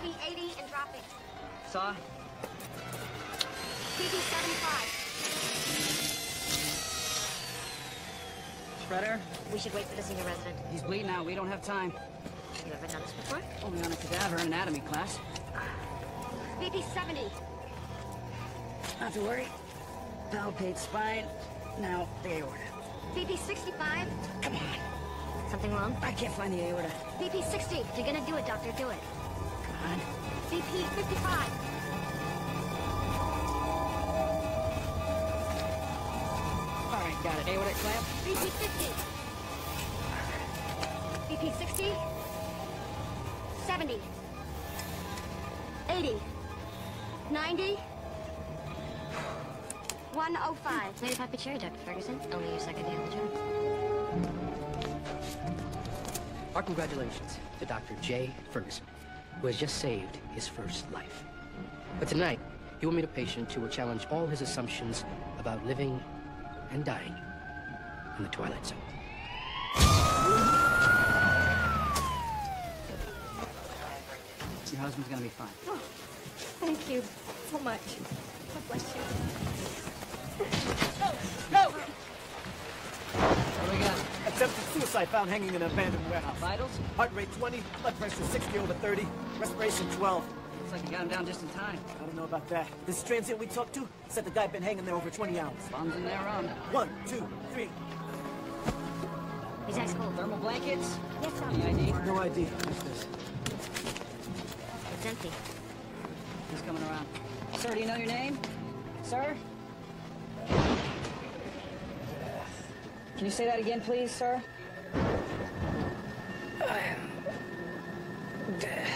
BP 80 and dropping. Saw? BP 75. Spreader? We should wait for the senior resident. He's bleeding out. We don't have time. Have you ever done this before? Only on a cadaver in anatomy class. BP 70. Not to worry. Palpate spine. Now the aorta. BP 65. Come on. Something wrong? I can't find the aorta. BP 60. If you're gonna do it, doctor, do it. Come on. BP 55. All right, got it. Aorta clamp. BP 50. BP 60. 70. 80. 90. 105. Maybe if I could share, Dr. Ferguson. Only your second day on the job. Our congratulations to Dr. J. Ferguson, who has just saved his first life. But tonight, he will meet a patient who will challenge all his assumptions about living and dying in the Twilight Zone. Your husband's gonna be fine. Oh, thank you so much. God bless you. No! What do we got? Attempted suicide found hanging in an abandoned warehouse. Vitals? Heart rate 20, blood pressure 60/30, respiration 12. Looks like you got him down just in time. I don't know about that. This transient we talked to said the guy been hanging there over 20 hours. Bombs in there, on. 1, 2, 3. He's ice cold. Thermal blankets? Yes, sir. Any ID? No ID. What's this? It's empty. He's coming around. Sir, do you know your name? Sir? Can you say that again, please, sir? I am death.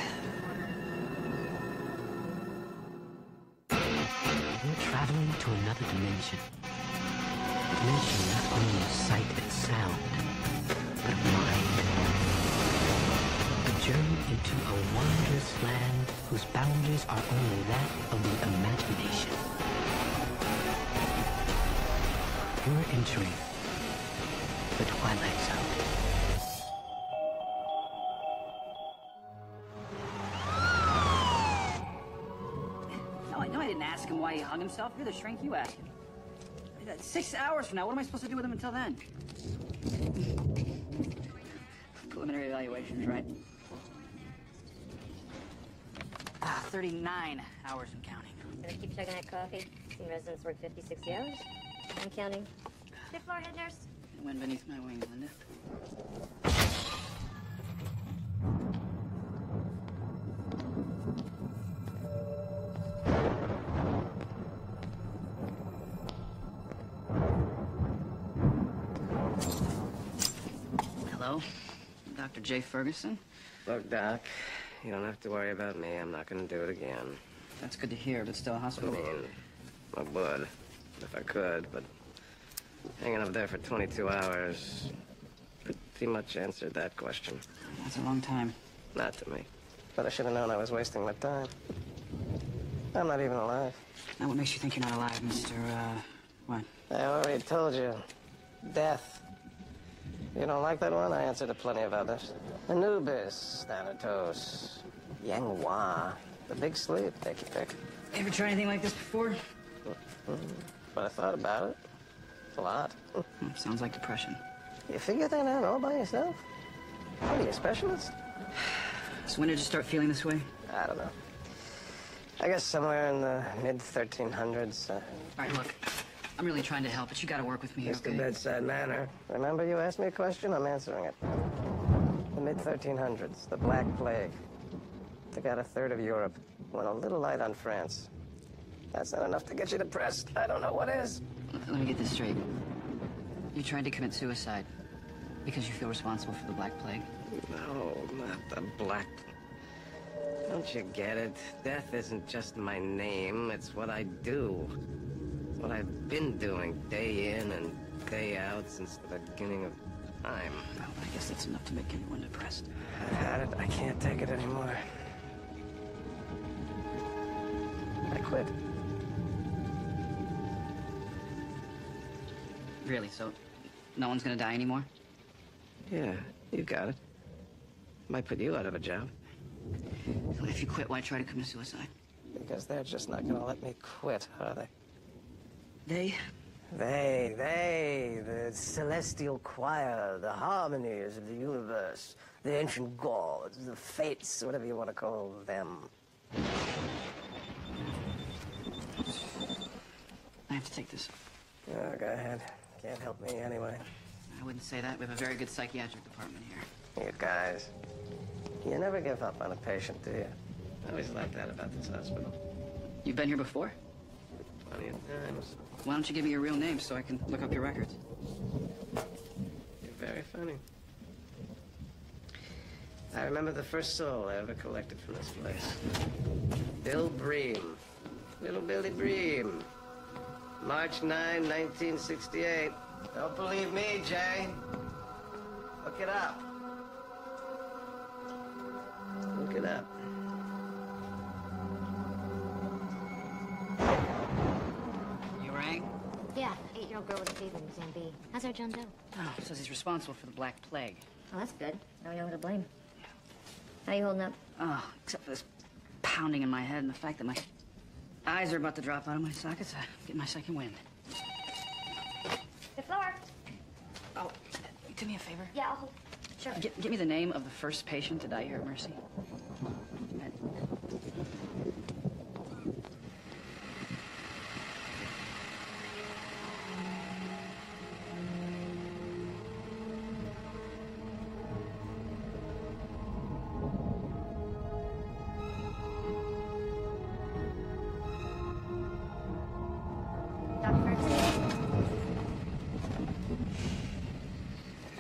You're traveling to another dimension. A dimension not only of sight and sound, but of mind. A journey into a wondrous land whose boundaries are only that of the imagination. You're entering the Twilight Zone. No, I didn't ask him why he hung himself. You're the shrink, you ask him. 6 hours from now, what am I supposed to do with him until then? Preliminary evaluations, right? 39 hours and counting. Gonna keep chugging that coffee. Senior residents work 50, 60 hours. I'm counting. Fifth floor, head nurse. Wind beneath my wings, Linda. Hello, Dr. J. Ferguson. Look, Doc, you don't have to worry about me. I'm not going to do it again. That's good to hear, but still a I hospital. mean, I would, if I could, but hanging up there for 22 hours pretty much answered that question. That's a long time. Not to me. But I should have known I was wasting my time. I'm not even alive. Now, what makes you think you're not alive, Mr. What? I already told you. Death. You don't like that one? I answered to plenty of others. Anubis, Thanatos, Yanghua, the big sleep, take your pick. Ever try anything like this before? But I thought about it. A lot. Sounds like depression. You figured that out all by yourself? What are you, a specialist? So when did you start feeling this way? I don't know. I guess somewhere in the mid-1300s. All right, look. I'm really trying to help, but you gotta work with me, Just okay? a bedside manner. Remember you asked me a question? I'm answering it. The mid-1300s, the Black Plague. Took out a third of Europe. Went a little light on France. That's not enough to get you depressed. I don't know what is. Let me get this straight. You tried to commit suicide because you feel responsible for the Black Plague? No, not the Black... Don't you get it? Death isn't just my name. It's what I do. It's what I've been doing day in and day out since the beginning of time. Well, I guess that's enough to make anyone depressed. I've had it. I can't take it anymore. I quit. Really? So no one's gonna die anymore? Yeah, you got it. Might put you out of a job. If you quit, why try to commit suicide? Because they're just not gonna let me quit, are they? They? They, the celestial choir, the harmonies of the universe, the ancient gods, the fates, whatever you want to call them. I have to take this. Oh, go ahead. Can't help me anyway. I wouldn't say that. We have a very good psychiatric department here. You guys, you never give up on a patient, do you? I always like that about this hospital. You've been here before? Plenty of times. Why don't you give me your real name so I can look up your records? You're very funny. I remember the first soul I ever collected from this place. Bill Bream. Little Billy Bream. March 9, 1968. Don't believe me, Jay. Look it up. Look it up. You rang? Yeah, 8-year-old girl with a fever in Exam B. How's our John Doe? Oh, says he's responsible for the Black Plague. Oh, that's good. Now we know who to blame. How you holding up? Oh, except for this pounding in my head and the fact that my eyes are about to drop out of my sockets. I'm getting my second wind. Fifth floor. Oh, do me a favor. Yeah, I'll hold. Sure. Get me the name of the first patient to die here at Mercy. And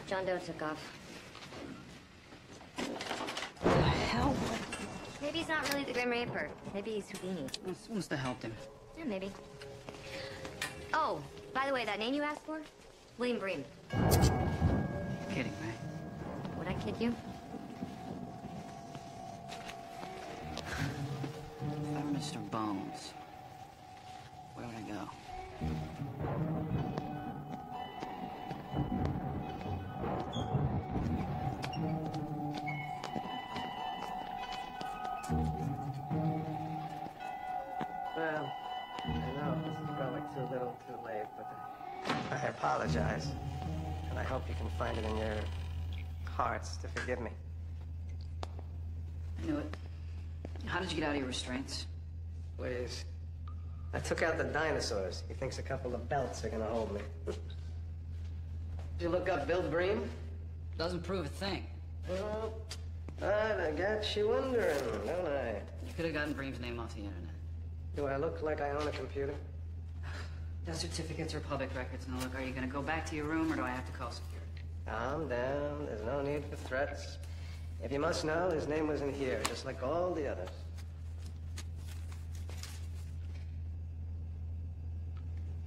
John Doe took off. what the hell? Maybe he's not really the Grim Reaper. Maybe he's Houdini. This must have helped him. Yeah, maybe. Oh, by the way, that name you asked for? William Bream. You're kidding, right? Would I kid you? If I were Mr. Bones, where would I go? Well, I know this is probably too little, too late, but I apologize. And I hope you can find it in your hearts to forgive me. I knew it. How did you get out of your restraints? Please. I took out the dinosaurs. He thinks a couple of belts are gonna hold me. Did you look up Bill Bream? Doesn't prove a thing. Well, I got you wondering, don't I? You could have gotten Bream's name off the internet. Do I look like I own a computer? Death certificates or public records. Now look, are you gonna go back to your room or do I have to call security? Calm down. There's no need for threats. If you must know, his name was in here, just like all the others.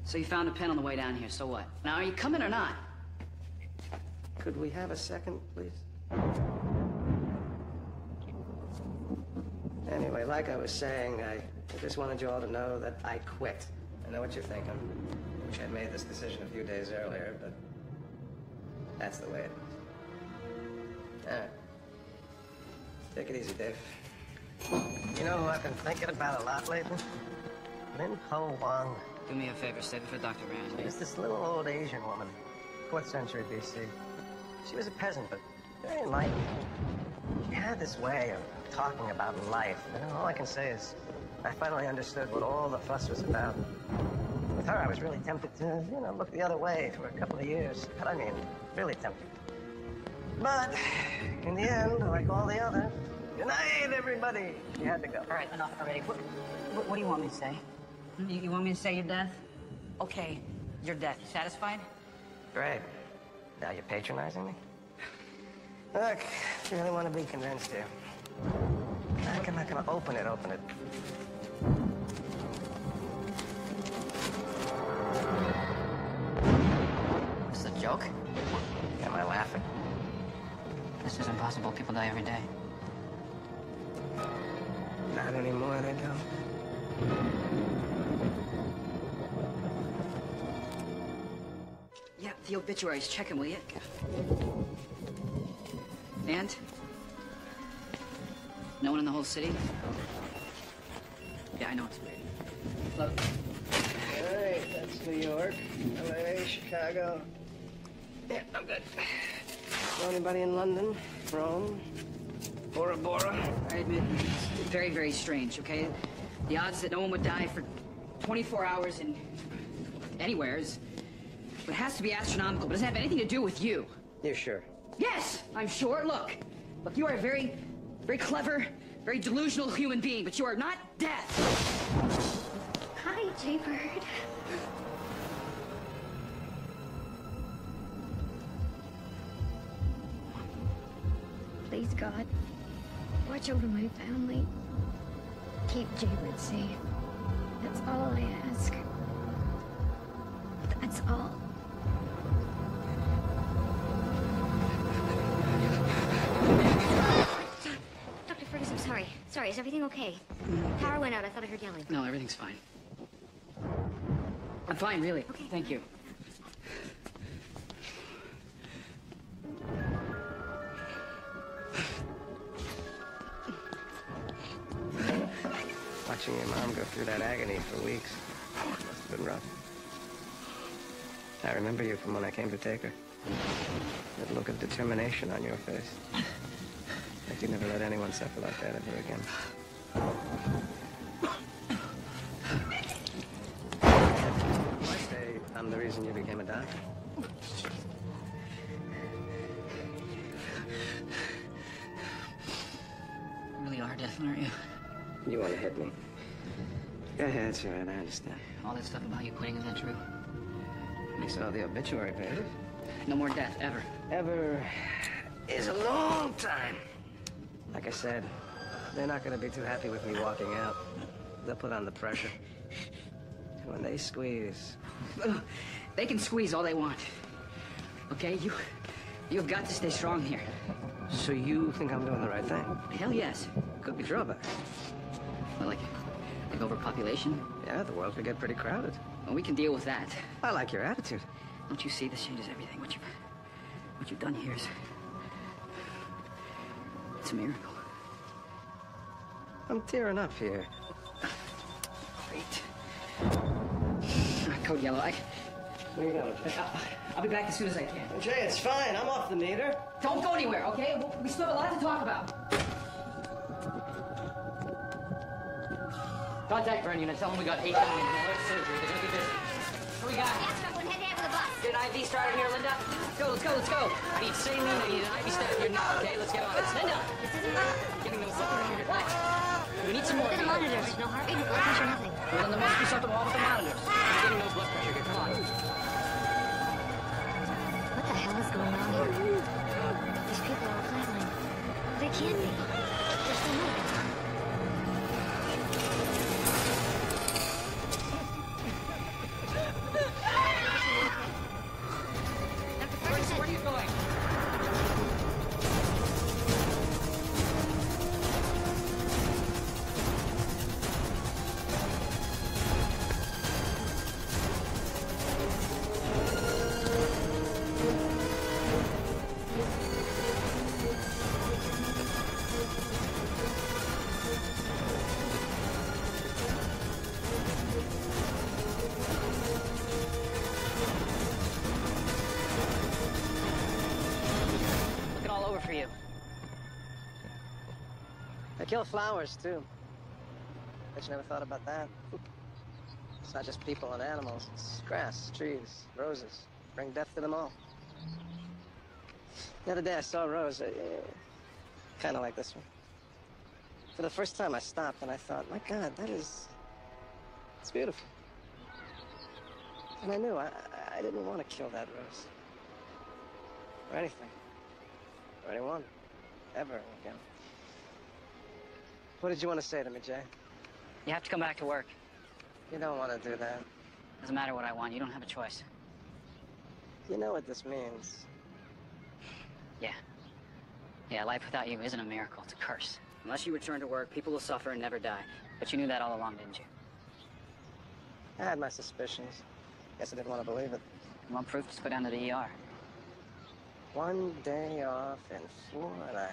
So you found a pen on the way down here, so what? Now are you coming or not? Could we have a second, please? Anyway, like I was saying, I just wanted you all to know that I quit. I know what you're thinking. Wish I'd made this decision a few days earlier, but that's the way it is. All right. Take it easy, Dave. You know who I've been thinking about a lot lately? Lin Ho Wang. Do me a favor, save it for Dr. Ramsey. There's this little old Asian woman, 4th century BC. She was a peasant, but very enlightened. She had this way of talking about life. And all I can say is, I finally understood what all the fuss was about. With her, I was really tempted to, look the other way for a couple of years. But I mean, really tempted. But in the end, like all the others, good night, everybody. You had to go. All right, enough already. What do you want me to say? You want me to say you're death? Okay, you're death. You satisfied? Great. Now you're patronizing me? Look, if you really want to be convinced here, I'm not gonna open it. This is a joke? Am I laughing? This is impossible. People die every day. Not anymore, they don't. Yeah, the obituaries. Check them, will you? And? No one in the whole city? Yeah, I know it's weird. Look. All right, that's New York, LA, Chicago. Yeah, I'm good. Know anybody in London, Rome, Bora Bora? I admit, it's very, very strange, okay? The odds that no one would die for 24 hours in anywhere is... It has to be astronomical, but it doesn't have anything to do with you. You're sure? Yes, I'm sure. Look, you are a very, very clever, very delusional human being, but you are not death. Hi, Jaybird. Please, God, watch over my family. Keep Jaybird safe. That's all I ask. That's all. Dr. Fergus, I'm sorry. Sorry, is everything okay? Power went out. I thought I heard yelling. No, everything's fine. I'm fine, really. Okay. Thank you. Watching your mom go through that agony for weeks. Must have been rough. I remember you from when I came to take her. That look of determination on your face. Like you never let anyone suffer like that ever again. I say I'm the reason you became a doctor. You really are death, aren't you? You want to hit me? Go ahead, it's all right, I understand. All that stuff about you quitting, is that true? You saw the obituary pages? No more death, ever. Ever is a long time. Like I said, they're not going to be too happy with me walking out. They'll put on the pressure. And when they squeeze... They can squeeze all they want. Okay, you've got to stay strong here. So you think I'm doing the right thing? Hell yes. Could be drawbacks. Well, like overpopulation? Yeah, the world could get pretty crowded. Well, we can deal with that. I like your attitude. Don't you see this changes everything? What you've done here is... It's a miracle. I'm tearing up here. Great. Code yellow. Where you going? I'll be back as soon as I can. Jay, it's fine. I'm off the meter. Don't go anywhere, okay? We still have a lot to talk about. Contact burn unit. Tell them we got 8 million. Surgery. They're gonna be busy. What we got? Head down with the bus. Get an IV started here, Linda. Let's go. I need saline. I need an IV started here now, okay? Let's get on this. Linda! This isn't right. Giving them blood pressure. Relax. We need some more. Look at the monitors. No heart rate, no blood pressure, nothing. Well, then there must be something wrong with the monitors. I'm getting no blood pressure here. Come on. What the hell is going on here? These people are all flatlined. They can't be. They're still moving. Where are you going? For you. They kill flowers, too. Bet you never thought about that. It's not just people and animals. It's grass, trees, roses. Bring death to them all. The other day I saw a rose, kind of like this one. For the first time I stopped and I thought, my God, it's beautiful. And I knew I didn't want to kill that rose. Or anything. Or anyone. Ever again. What did you want to say to me, Jay? You have to come back to work. You don't want to do that. Doesn't matter what I want. You don't have a choice. You know what this means. Yeah. Yeah, life without you isn't a miracle. It's a curse. Unless you return to work, people will suffer and never die. But you knew that all along, didn't you? I had my suspicions. Guess I didn't want to believe it. You want proof? Just go down to the ER. 1 day off in 4.5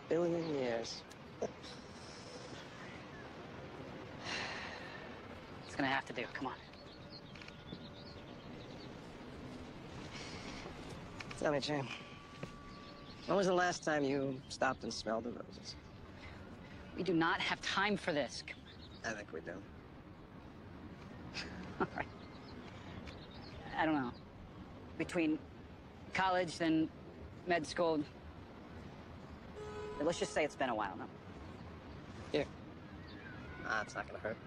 billion years. It's gonna have to do. Come on. Tell me, Jane, when was the last time you stopped and smelled the roses? We do not have time for this. I think we do. All right. I don't know. Between college, then med school. Let's just say it's been a while now. Here. Ah, it's not gonna hurt.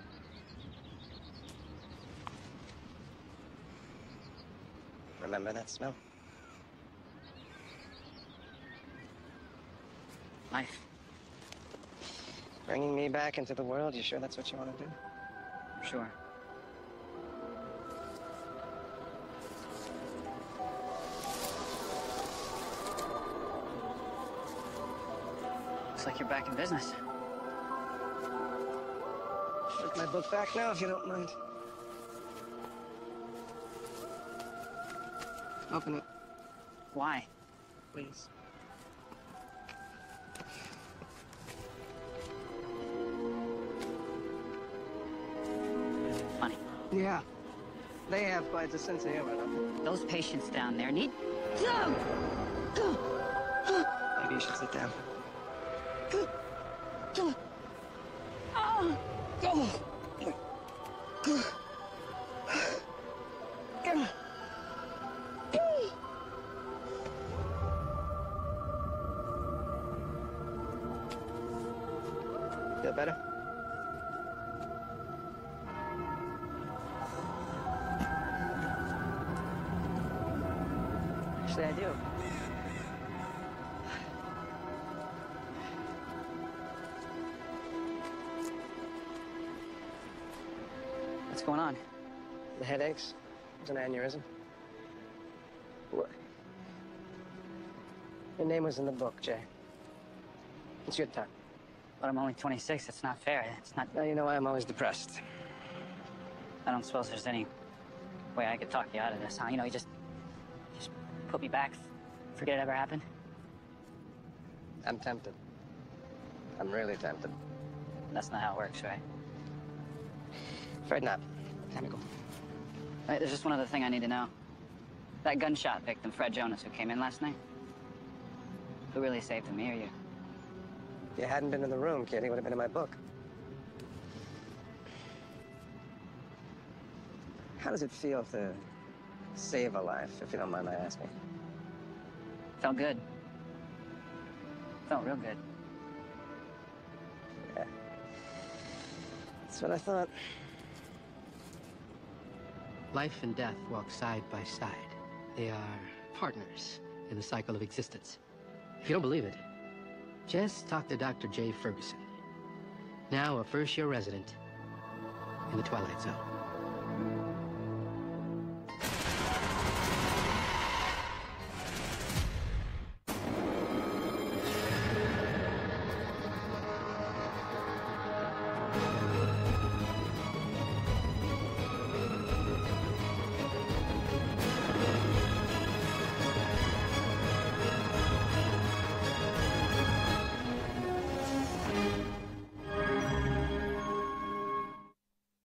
Remember that smell? Life. Bringing me back into the world, you sure that's what you want to do? Sure. Looks like you're back in business. Take my book back now, if you don't mind. Open it, Why? please. Funny. Yeah. They have quite a sense of humor, don't Those patients down there need... they? Maybe you should sit down. Feel better? Actually, I do. What's going on? The headaches. It was an aneurysm. What? Your name was in the book, Jay. It's your time. But I'm only 26. It's not fair. It's not... Now you know why I'm always depressed. I don't suppose there's any way I could talk you out of this, huh? You know, you just put me back. Forget it ever happened. I'm tempted. I'm really tempted. That's not how it works, right? Afraid not. Time to go. Wait, there's just one other thing I need to know. That gunshot victim, Fred Jonas, who came in last night. Who really saved him, me or you? If you hadn't been in the room, kid, he would have been in my book. How does it feel to save a life, if you don't mind my asking? Felt good. Felt real good. Yeah. That's what I thought. Life and death walk side by side. They are partners in the cycle of existence. If you don't believe it, just talk to Dr. J. Ferguson, now a first-year resident in the Twilight Zone.